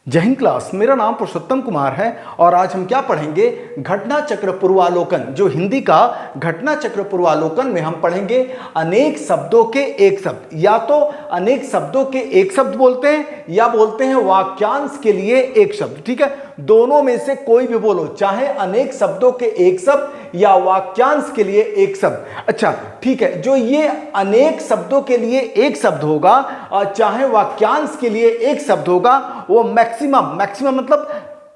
जय हिंद क्लास। मेरा नाम पुरुषोत्तम कुमार है और आज हम क्या पढ़ेंगे, घटना चक्र पूर्वालोकन। जो हिंदी का घटना चक्र पूर्वालोकन में हम पढ़ेंगे अनेक शब्दों के एक शब्द। या तो अनेक शब्दों के एक शब्द बोलते हैं या बोलते हैं वाक्यांश के लिए एक शब्द। ठीक है, दोनों में से कोई भी बोलो, चाहे अनेक शब्दों के एक शब्द या वाक्यांश के लिए एक शब्द। अच्छा ठीक है, जो ये अनेक शब्दों के लिए एक शब्द होगा और चाहे वाक्यांश के लिए एक शब्द होगा, वो मैक्सिमम मतलब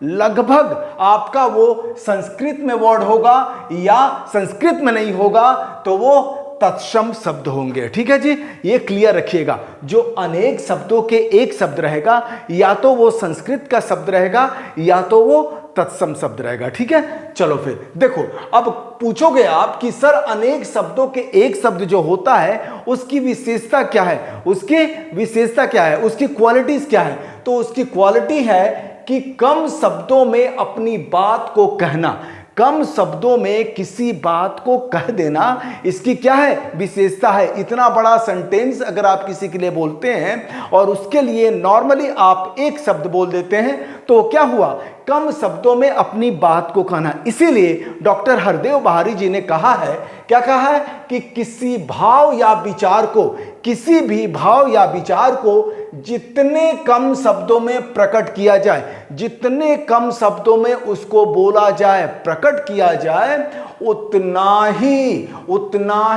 लगभग आपका वो संस्कृत में वर्ड होगा या संस्कृत में नहीं होगा तो वो तत्सम शब्द होंगे। ठीक है जी, ये क्लियर रखिएगा। जो अनेक शब्दों के एक शब्द रहेगा या तो वो संस्कृत का शब्द रहेगा या तो वो तत्सम शब्द रहेगा। ठीक है, चलो फिर देखो। अब पूछोगे आप कि सर अनेक शब्दों के एक शब्द जो होता है उसकी विशेषता क्या है, उसकी विशेषता क्या है, उसकी क्वालिटीज क्या है? तो उसकी क्वालिटी है कि कम शब्दों में अपनी बात को कहना, कम शब्दों में किसी बात को कह देना, इसकी क्या है, विशेषता है। इतना बड़ा सेंटेंस अगर आप किसी के लिए बोलते हैं और उसके लिए नॉर्मली आप एक शब्द बोल देते हैं तो क्या हुआ, कम शब्दों में अपनी बात को कहना। इसीलिए डॉक्टर हरदेव बहारी जी ने कहा है, क्या कहा है, कि किसी भाव या विचार को, किसी भी भाव या विचार को जितने कम शब्दों में प्रकट किया जाए, जितने कम शब्दों में उसको बोला जाए, प्रकट किया जाए, उतना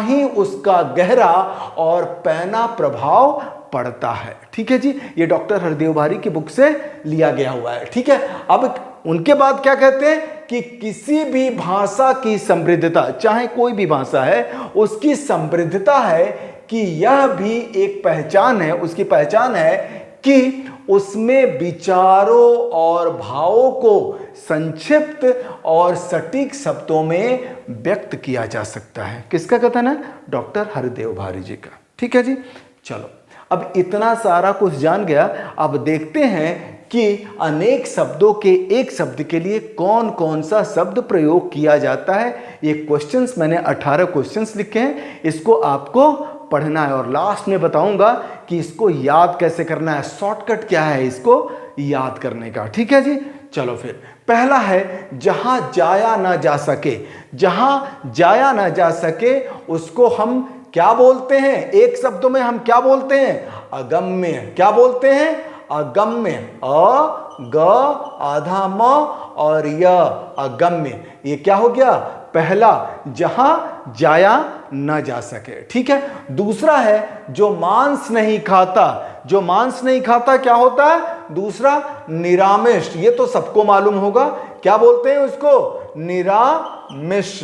ही उसका गहरा और पैना प्रभाव पड़ता है। ठीक है जी, ये डॉक्टर हरदेव बहारी की बुक से लिया गया हुआ है। ठीक है, अब उनके बाद क्या कहते हैं कि किसी भी भाषा की समृद्धता, चाहे कोई भी भाषा है, उसकी समृद्धता है कि यह भी एक पहचान है, उसकी पहचान है कि उसमें विचारों और भावों को संक्षिप्त और सटीक शब्दों में व्यक्त किया जा सकता है। किसका कथन है? डॉक्टर हरदेव बहारी जी का। ठीक है जी, चलो अब इतना सारा कुछ जान गया। अब देखते हैं कि अनेक शब्दों के एक शब्द के लिए कौन कौन सा शब्द प्रयोग किया जाता है। ये क्वेश्चंस मैंने 18 क्वेश्चंस लिखे हैं, इसको आपको पढ़ना है और लास्ट में बताऊंगा कि इसको याद कैसे करना है, शॉर्टकट क्या है इसको याद करने का। ठीक है जी, चलो फिर पहला है जहां जाया ना जा सके। जहां जाया ना जा सके उसको हम क्या बोलते हैं? एक शब्दों में हम क्या बोलते हैं? अगम्य। क्या बोलते हैं? अगम्य। ग आधा म और य, अगम्य। ये क्या हो गया? पहला, जहां जाया न जा सके। ठीक है, दूसरा है जो मांस नहीं खाता। जो मांस नहीं खाता क्या होता है? दूसरा निरामिष। ये तो सबको मालूम होगा, क्या बोलते हैं उसको? निरामिष।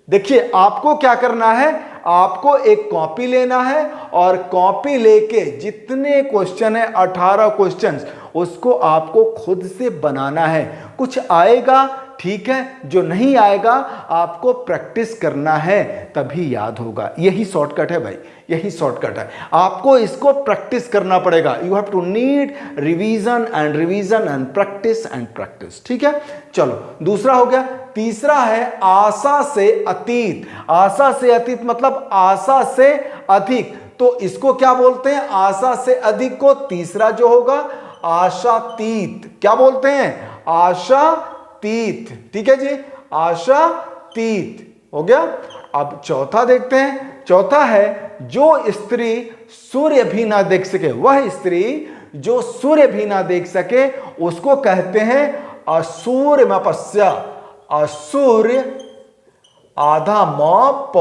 देखिए आपको क्या करना है, आपको एक कॉपी लेना है और कॉपी लेके जितने क्वेश्चन है 18 क्वेश्चंस, उसको आपको खुद से बनाना है। कुछ आएगा ठीक है, जो नहीं आएगा आपको प्रैक्टिस करना है, तभी याद होगा। यही शॉर्टकट है भाई, यही शॉर्टकट है। आपको इसको प्रैक्टिस करना पड़ेगा। You have to need revision and practice. ठीक है, चलो दूसरा हो गया। तीसरा है आशा से अतीत। आशा से अतीत मतलब आशा से अधिक। तो इसको क्या बोलते हैं? आशा से अधिक को तीसरा जो होगा आशातीत। क्या बोलते हैं? आशातीत। ठीक है जी, आशातीत हो गया। अब चौथा देखते हैं। चौथा है जो स्त्री सूर्य भी ना देख सके। वह स्त्री जो सूर्य भी ना देख सके उसको कहते हैं असूर्यमपस्या। असूर्य आधा म प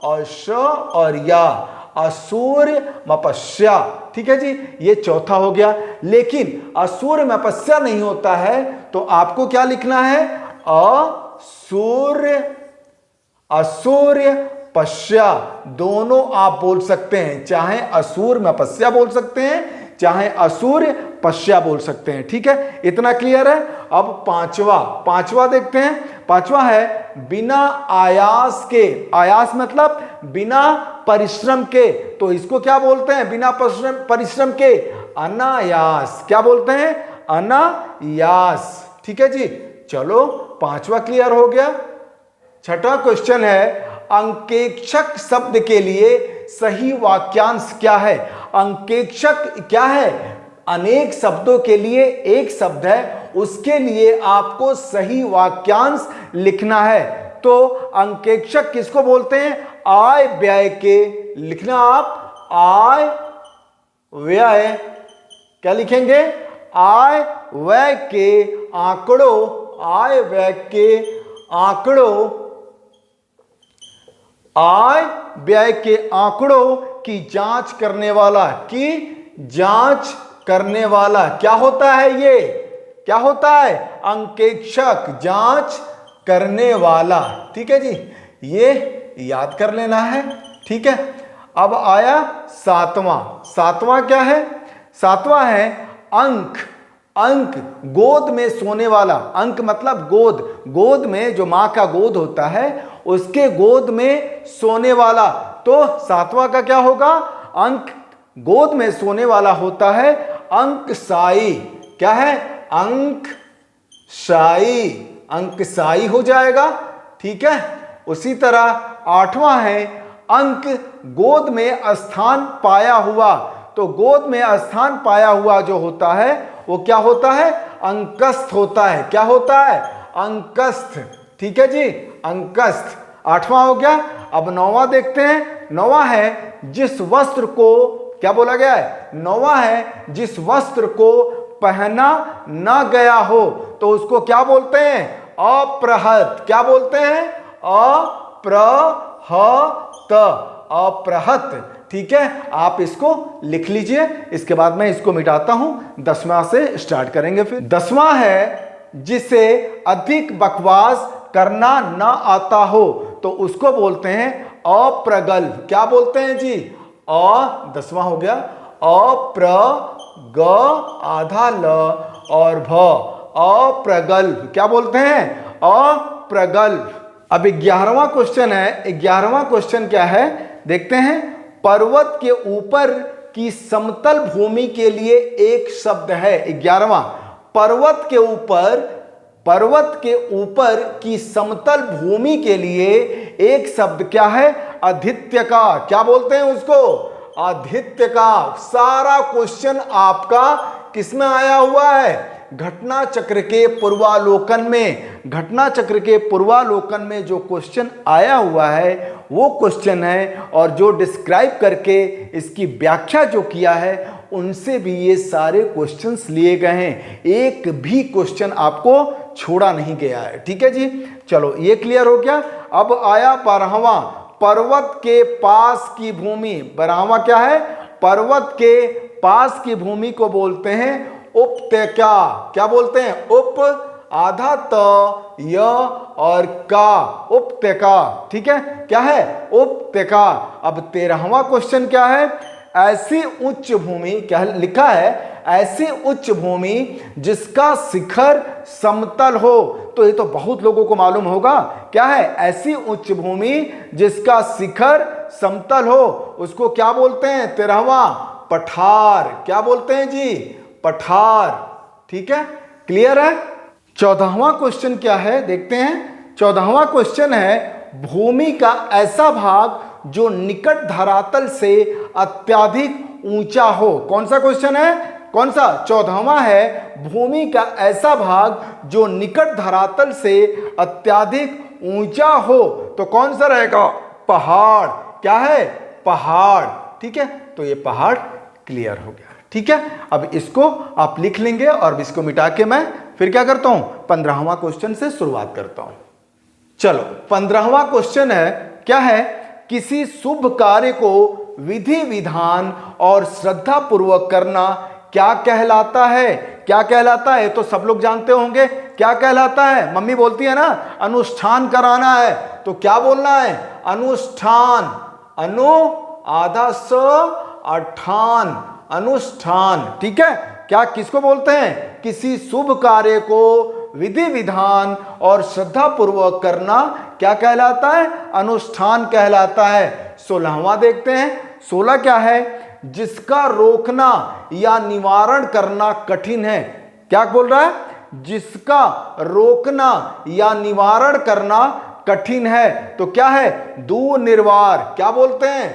और श और या, असूर्यमपस्या। ठीक है जी, ये चौथा हो गया। लेकिन असूर्यमपस्या नहीं होता है तो आपको क्या लिखना है? असूर्यपस्या। दोनों आप बोल सकते हैं, चाहे असूर्यमपस्या बोल सकते हैं, चाहे असूर्यपस्या बोल सकते हैं। ठीक है, इतना क्लियर है। अब पांचवा देखते हैं। पांचवा है बिना आयास के। आयास मतलब बिना परिश्रम के, तो इसको क्या बोलते हैं? बिना परिश्रम के अनायास। क्या बोलते हैं? अनायास। ठीक है जी, चलो पांचवा क्लियर हो गया। छठा क्वेश्चन है अंकेक्षक शब्द के लिए सही वाक्यांश क्या है? अंकेक्षक क्या है? अनेक शब्दों के लिए एक शब्द है, उसके लिए आपको सही वाक्यांश लिखना है। तो अंकेक्षक किसको बोलते हैं? आय व्यय के, लिखना आप आय व्यय, क्या लिखेंगे? आय व्यय के आंकड़ों, आय व्यय के आंकड़ों, आय व्यय के आंकड़ों की जांच करने वाला, की जांच करने वाला क्या होता है? ये क्या होता है? अंकेक्षक, जांच करने वाला। ठीक है जी, ये याद कर लेना है। ठीक है, अब आया सातवां। सातवां क्या है? सातवां है अंक। अंक, गोद में सोने वाला। अंक मतलब गोद, गोद में जो मां का गोद होता है उसके गोद में सोने वाला। तो सातवां का क्या होगा? अंक गोद में सोने वाला होता है अंकशाई। क्या है? अंकशाई, अंकशाई हो जाएगा। ठीक है, उसी तरह आठवां है अंक गोद में स्थान पाया हुआ। तो गोद में स्थान पाया हुआ जो होता है वो क्या होता है? अंकस्थ होता है। क्या होता है? अंकस्थ। ठीक है जी, अंकस्थ। आठवां हो गया। अब नौवां देखते हैं। नौवां है जिस वस्त्र को, क्या बोला गया है? नौवां है जिस वस्त्र को पहना ना गया हो तो उसको क्या बोलते हैं? अप्रहत। क्या बोलते हैं? अप्रहत, अप्रहत। ठीक है, आप इसको लिख लीजिए। इसके बाद मैं इसको मिटाता हूं, 10वां से स्टार्ट करेंगे। फिर 10वां है जिसे अधिक बकवास करना ना आता हो तो उसको बोलते हैं अप्रगल्भ। क्या बोलते हैं जी? 10वां हो गया अप्रग, आधा ल और भ, अप्रगल्भ। क्या बोलते हैं? अप्रगल्भ। अब 11वां क्वेश्चन है। 11वां क्वेश्चन क्या है देखते हैं। पर्वत के ऊपर की समतल भूमि के लिए एक शब्द है। 11वां, पर्वत के ऊपर, पर्वत के ऊपर की समतल भूमि के लिए एक शब्द क्या है? आधित्य का। क्या बोलते हैं उसको? आधित्य का। सारा क्वेश्चन आपका किसमें आया हुआ है? घटना चक्र के पूर्वालोकन में। घटना चक्र के पूर्वालोकन में जो क्वेश्चन आया हुआ है वो क्वेश्चन है, और जो डिस्क्राइब करके इसकी व्याख्या जो किया है उनसे भी ये सारे क्वेश्चंस लिए गए हैं। एक भी क्वेश्चन आपको छोड़ा नहीं गया है। ठीक है जी, चलो ये क्लियर हो गया। अब आया 12वां, पर्वत के पास की भूमि। 12वां क्या है? पर्वत के पास की भूमि को बोलते हैं उपत्यका। क्या बोलते हैं? उप, आधा त, य और का, उपत्यका। ठीक है, क्या है? उपत्यका। अब 13वां क्वेश्चन क्या है? ऐसी उच्च भूमि, क्या लिखा है? ऐसी उच्च भूमि जिसका शिखर समतल हो। तो ये तो बहुत लोगों को मालूम होगा। क्या है? ऐसी उच्च भूमि जिसका शिखर समतल हो उसको क्या बोलते हैं? 13वां, पठार। क्या बोलते हैं जी? पठार। ठीक है, क्लियर है। 14वां क्वेश्चन क्या है देखते हैं। 14वां क्वेश्चन है भूमि का ऐसा भाग जो निकट धरातल से अत्यधिक ऊंचा हो। कौन सा क्वेश्चन है? कौन सा? 14वां है भूमि का ऐसा भाग जो निकट धरातल से अत्यधिक ऊंचा हो तो कौन सा रहेगा? पहाड़। क्या है? पहाड़। ठीक है, तो ये पहाड़ क्लियर हो गया। ठीक है, अब इसको आप लिख लेंगे और इसको मिटा के मैं फिर क्या करता हूं? 15वां क्वेश्चन से शुरुआत करता हूं। चलो 15वां क्वेश्चन है। क्या है? किसी शुभ कार्य को विधि विधान और श्रद्धा पूर्वक करना क्या कहलाता है? क्या कहलाता है? तो सब लोग जानते होंगे क्या कहलाता है। मम्मी बोलती है ना अनुष्ठान कराना है, तो क्या बोलना है? अनुष्ठान। अनु, आधा स, अठान, अनुष्ठान। ठीक है, क्या किसको बोलते हैं? किसी शुभ कार्य को विधि विधान और श्रद्धा पूर्वक करना क्या कहलाता है? अनुष्ठान कहलाता है। 16वां देखते हैं। 16 क्या है? जिसका रोकना या निवारण करना कठिन है। क्या बोल रहा है? जिसका रोकना या निवारण करना कठिन है तो क्या है? दुर्निवार। क्या बोलते हैं?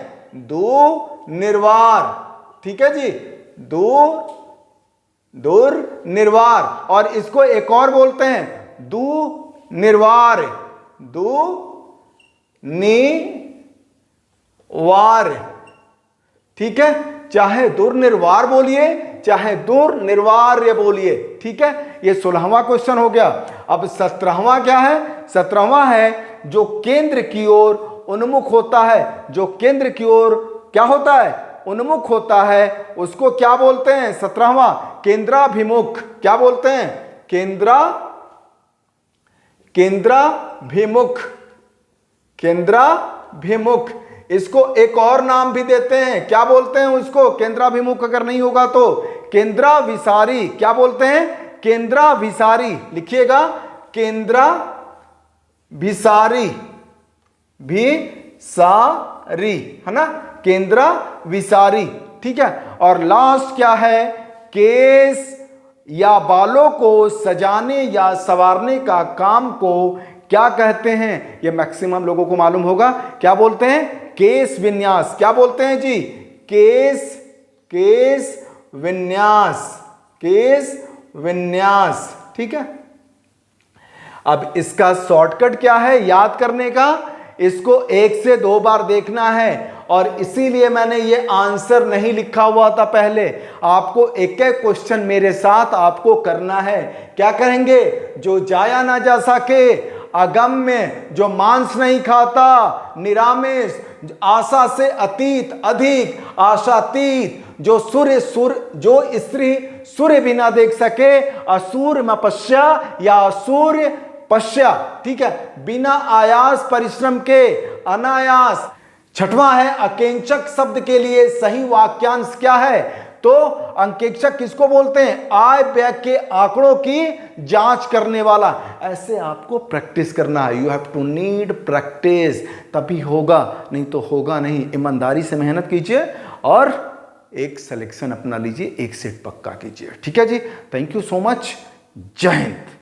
दुर्निवार। ठीक है जी, दुर्निर्वार। और इसको एक और बोलते हैं दुनिर्वार, दुनिवार। ठीक है, चाहे दुर्निर्वार बोलिए चाहे दुर्निर्वार्य बोलिए। ठीक है, ये 16वां क्वेश्चन हो गया। अब 17वां क्या है? 17वां है जो केंद्र की ओर उन्मुख होता है। जो केंद्र की ओर क्या होता है? उन्मुख होता है, उसको क्या बोलते हैं? 17वां केंद्राभिमुख। क्या बोलते हैं? केंद्राभिमुख। केंद्राभिमुख। इसको एक और नाम भी देते हैं, क्या बोलते हैं उसको? केंद्राभिमुख अगर नहीं होगा तो केंद्राभिसारी। क्या बोलते हैं? केंद्राभिसारी। लिखिएगा, केंद्राभिसारी, भिसारी, है ना, केंद्राभिसारी। ठीक है, और लास्ट क्या है? केस या बालों को सजाने या संवारने का काम को क्या कहते हैं? ये मैक्सिमम लोगों को मालूम होगा। क्या बोलते हैं? केस विन्यास। क्या बोलते हैं जी? केस विन्यास, केस विन्यास। ठीक है, अब इसका शॉर्टकट क्या है याद करने का? इसको 1 से 2 बार देखना है, और इसीलिए मैंने ये आंसर नहीं लिखा हुआ था पहले। आपको एक एक क्वेश्चन मेरे साथ आपको करना है। क्या करेंगे? जो जाया ना जा सके, अगम्य, जो मांस नहीं खाता, निरामिष, आशा से अतीत, अधिक, आशातीत, जो जो स्त्री सूर्य भी ना देख सके, असूर मपस्या या असूर्य पश्या। ठीक है, बिना आयास परिश्रम के, अनायास। 6वां है अंकेक्षक शब्द के लिए सही वाक्यांश क्या है? तो अंकेक्षक किसको बोलते हैं? आय व्यय के आंकड़ों की जांच करने वाला। ऐसे आपको प्रैक्टिस करना है। You have to need practice, तभी होगा, नहीं तो होगा नहीं। ईमानदारी से मेहनत कीजिए और एक सिलेक्शन अपना लीजिए, एक सेट पक्का कीजिए। ठीक है जी, थैंक यू सो मच। जय हिंद।